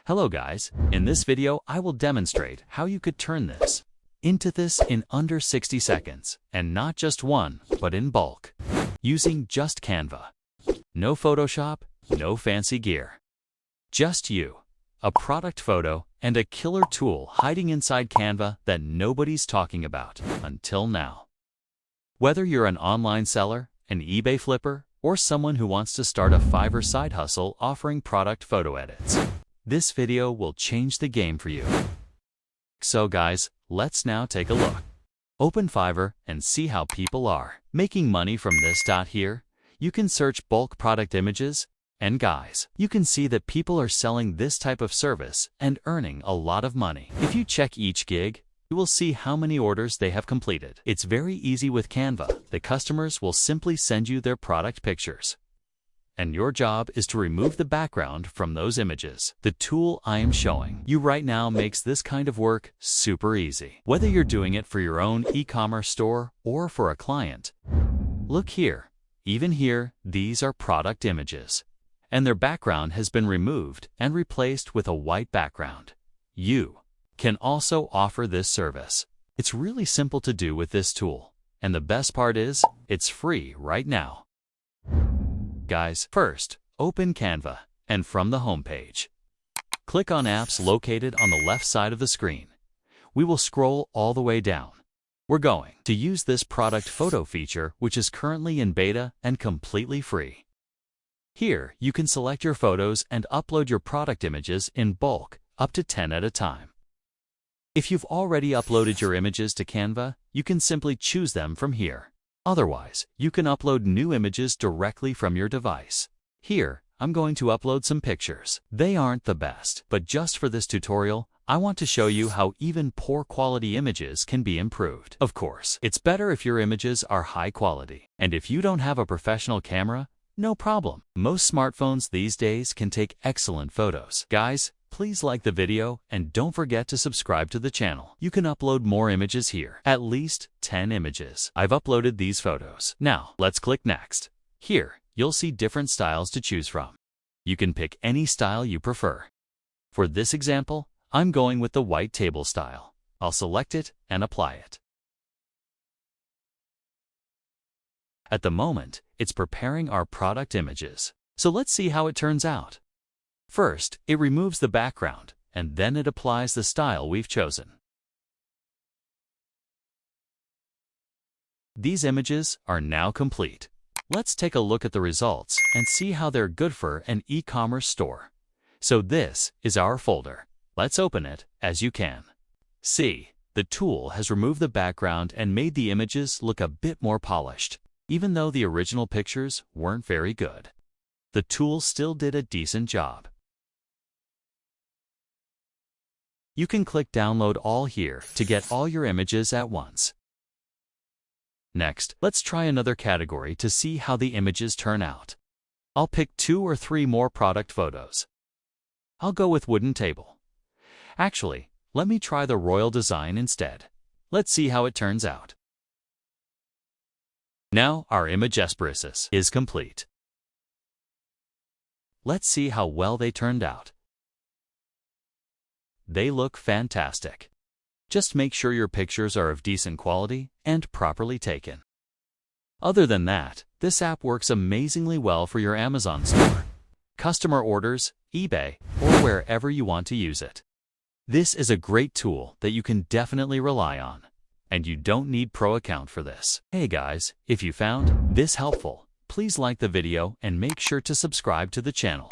Hello guys, in this video I will demonstrate how you could turn this into this in under 60 seconds, and not just one, but in bulk, using just Canva. No Photoshop, no fancy gear. Just you, a product photo, and a killer tool hiding inside Canva that nobody's talking about until now. Whether you're an online seller, an eBay flipper, or someone who wants to start a Fiverr side hustle offering product photo edits, this video will change the game for you. So guys, let's now take a look. Open Fiverr and see how people are making money from this. Here, you can search bulk product images, and guys, you can see that people are selling this type of service and earning a lot of money. If you check each gig, you will see how many orders they have completed. It's very easy with Canva. The customers will simply send you their product pictures, and your job is to remove the background from those images. The tool I am showing you right now makes this kind of work super easy. Whether you're doing it for your own e-commerce store or for a client. Look here, even here, these are product images, and their background has been removed and replaced with a white background. You can also offer this service. It's really simple to do with this tool, and the best part is, it's free right now. Guys, first, open Canva, and from the homepage, click on Apps located on the left side of the screen. We will scroll all the way down. We're going to use this product photo feature, which is currently in beta and completely free. Here, you can select your photos and upload your product images in bulk, up to 10 at a time. If you've already uploaded your images to Canva, you can simply choose them from here. Otherwise, you can upload new images directly from your device. Here, I'm going to upload some pictures. They aren't the best, but just for this tutorial, I want to show you how even poor quality images can be improved. Of course, it's better if your images are high quality. And if you don't have a professional camera, no problem. Most smartphones these days can take excellent photos. Guys, please like the video and don't forget to subscribe to the channel. You can upload more images here, at least 10 images. I've uploaded these photos. Now, let's click Next. Here, you'll see different styles to choose from. You can pick any style you prefer. For this example, I'm going with the white table style. I'll select it and apply it. At the moment, it's preparing our product images. So let's see how it turns out. First, it removes the background, and then it applies the style we've chosen. These images are now complete. Let's take a look at the results and see how they're good for an e-commerce store. So this is our folder. Let's open it. As you can see, the tool has removed the background and made the images look a bit more polished. Even though the original pictures weren't very good, the tool still did a decent job. You can click Download All here to get all your images at once. Next, let's try another category to see how the images turn out. I'll pick 2 or 3 more product photos. I'll go with wooden table. Actually, let me try the royal design instead. Let's see how it turns out. Now our image espresso is complete. Let's see how well they turned out. They look fantastic. Just make sure your pictures are of decent quality and properly taken. Other than that, this app works amazingly well for your Amazon store, customer orders, eBay, or wherever you want to use it. This is a great tool that you can definitely rely on, and you don't need pro account for this. Hey guys, if you found this helpful, please like the video and make sure to subscribe to the channel.